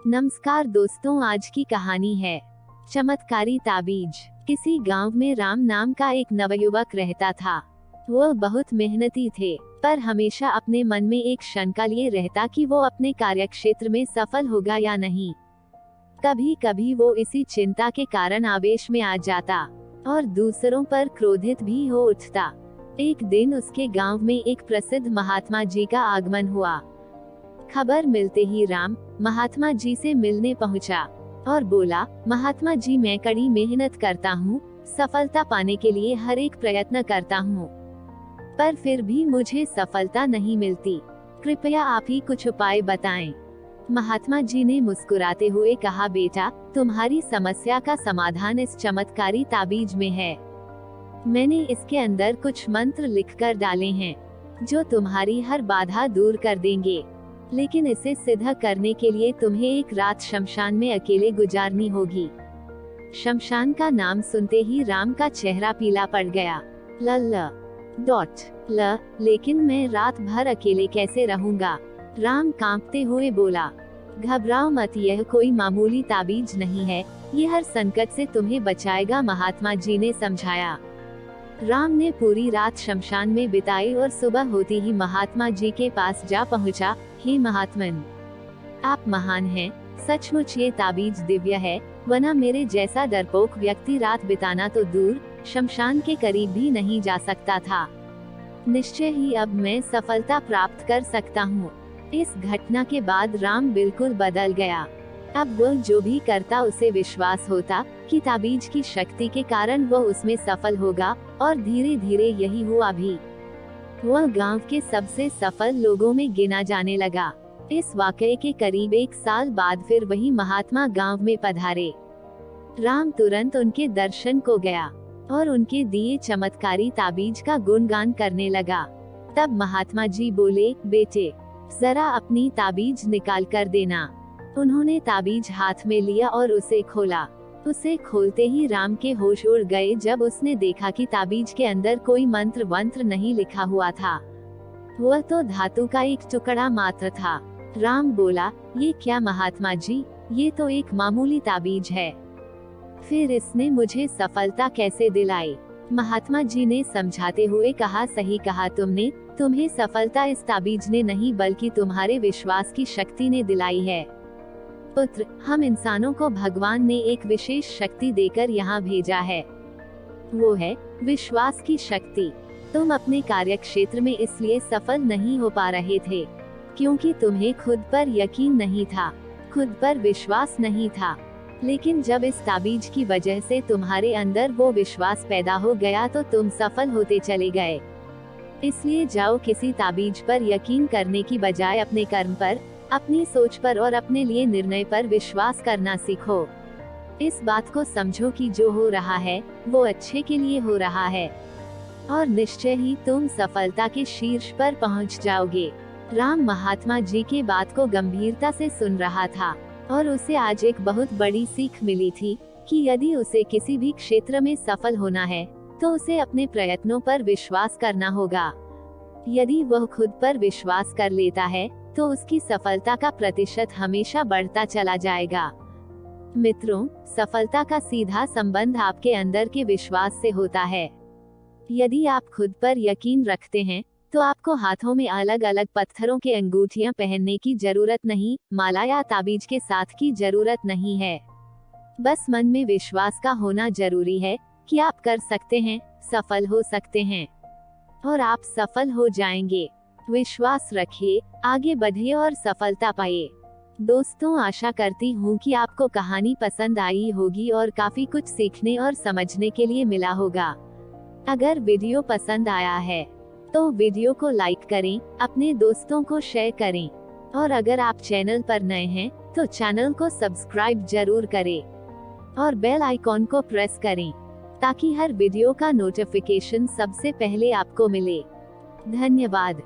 नमस्कार दोस्तों, आज की कहानी है चमत्कारी ताबीज। किसी गांव में राम नाम का एक नवयुवक रहता था। वह बहुत मेहनती थे, पर हमेशा अपने मन में एक शंका लिए रहता कि वो अपने कार्यक्षेत्र में सफल होगा या नहीं। कभी कभी वो इसी चिंता के कारण आवेश में आ जाता और दूसरों पर क्रोधित भी हो उठता। एक दिन उसके गांव में एक प्रसिद्ध महात्मा जी का आगमन हुआ। खबर मिलते ही राम महात्मा जी से मिलने पहुंचा और बोला, महात्मा जी, मैं कड़ी मेहनत करता हूँ, सफलता पाने के लिए हर एक प्रयत्न करता हूँ, पर फिर भी मुझे सफलता नहीं मिलती। कृपया आप ही कुछ उपाय बताएं। महात्मा जी ने मुस्कुराते हुए कहा, बेटा, तुम्हारी समस्या का समाधान इस चमत्कारी ताबीज में है। मैंने इसके अंदर कुछ मंत्र लिखकर डाले हैं जो तुम्हारी हर बाधा दूर कर देंगे, लेकिन इसे सिद्ध करने के लिए तुम्हें एक रात शमशान में अकेले गुजारनी होगी। शमशान का नाम सुनते ही राम का चेहरा पीला पड़ गया। लेकिन मैं रात भर अकेले कैसे रहूंगा? राम कांपते हुए बोला, घबराओ मत, यह कोई मामूली ताबीज नहीं है, ये हर संकट से तुम्हें बचाएगा, महात्मा जी ने समझाया। राम ने पूरी रात शमशान में बिताई और सुबह होते ही महात्मा जी के पास जा पहुंचा। हे महात्मन, आप महान हैं, सचमुच ये ताबीज दिव्य है, वरना मेरे जैसा डरपोक व्यक्ति रात बिताना तो दूर, शमशान के करीब भी नहीं जा सकता था। निश्चय ही अब मैं सफलता प्राप्त कर सकता हूँ। इस घटना के बाद राम बिल्कुल बदल गया। अब वह जो भी करता उसे विश्वास होता कि ताबीज की शक्ति के कारण वह उसमें सफल होगा, और धीरे धीरे यही हुआ भी। वह गांव के सबसे सफल लोगों में गिना जाने लगा। इस वाकये के करीब 1 साल बाद फिर वही महात्मा गांव में पधारे। राम तुरंत उनके दर्शन को गया और उनके दिए चमत्कारी ताबीज का गुणगान करने लगा। तब महात्मा जी बोले, बेटे, जरा अपनी ताबीज निकाल कर देना। उन्होंने ताबीज हाथ में लिया और उसे खोला। उसे खोलते ही राम के होश उड़ गए जब उसने देखा कि ताबीज के अंदर कोई मंत्र वंत्र नहीं लिखा हुआ था, वह तो धातु का एक टुकड़ा मात्र था। राम बोला, ये क्या महात्मा जी, ये तो एक मामूली ताबीज है, फिर इसने मुझे सफलता कैसे दिलाई? महात्मा जी ने समझाते हुए कहा, सही कहा तुमने, तुम्हें सफलता इस ताबीज ने नहीं बल्कि तुम्हारे विश्वास की शक्ति ने दिलाई है। पुत्र, हम इंसानों को भगवान ने एक विशेष शक्ति देकर यहाँ भेजा है, वो है विश्वास की शक्ति। तुम अपने कार्यक्षेत्र में इसलिए सफल नहीं हो पा रहे थे क्योंकि तुम्हें खुद पर यकीन नहीं था, खुद पर विश्वास नहीं था। लेकिन जब इस ताबीज की वजह से तुम्हारे अंदर वो विश्वास पैदा हो गया तो तुम सफल होते चले गए। इसलिए जाओ, किसी ताबीज पर यकीन करने की बजाय अपने कर्म पर, अपनी सोच पर और अपने लिए निर्णय पर विश्वास करना सीखो। इस बात को समझो कि जो हो रहा है वो अच्छे के लिए हो रहा है, और निश्चय ही तुम सफलता के शीर्ष पर पहुंच जाओगे। राम महात्मा जी के बात को गंभीरता से सुन रहा था और उसे आज एक बहुत बड़ी सीख मिली थी कि यदि उसे किसी भी क्षेत्र में सफल होना है तो उसे अपने प्रयत्नों पर विश्वास करना होगा। यदि वह खुद पर विश्वास कर लेता है तो उसकी सफलता का प्रतिशत हमेशा बढ़ता चला जाएगा। मित्रों, सफलता का सीधा संबंध आपके अंदर के विश्वास से होता है। यदि आप खुद पर यकीन रखते हैं तो आपको हाथों में अलग अलग पत्थरों के अंगूठियां पहनने की जरूरत नहीं, माला या ताबीज के साथ की जरूरत नहीं है। बस मन में विश्वास का होना जरूरी है कि आप कर सकते हैं, सफल हो सकते हैं, और आप सफल हो जाएंगे। विश्वास रखिए, आगे बढ़िए और सफलता पाइए। दोस्तों, आशा करती हूँ कि आपको कहानी पसंद आई होगी और काफी कुछ सीखने और समझने के लिए मिला होगा। अगर वीडियो पसंद आया है तो वीडियो को लाइक करें, अपने दोस्तों को शेयर करें, और अगर आप चैनल पर नए हैं तो चैनल को सब्सक्राइब जरूर करें और बेल आइकॉन को प्रेस करें ताकि हर वीडियो का नोटिफिकेशन सबसे पहले आपको मिले। धन्यवाद।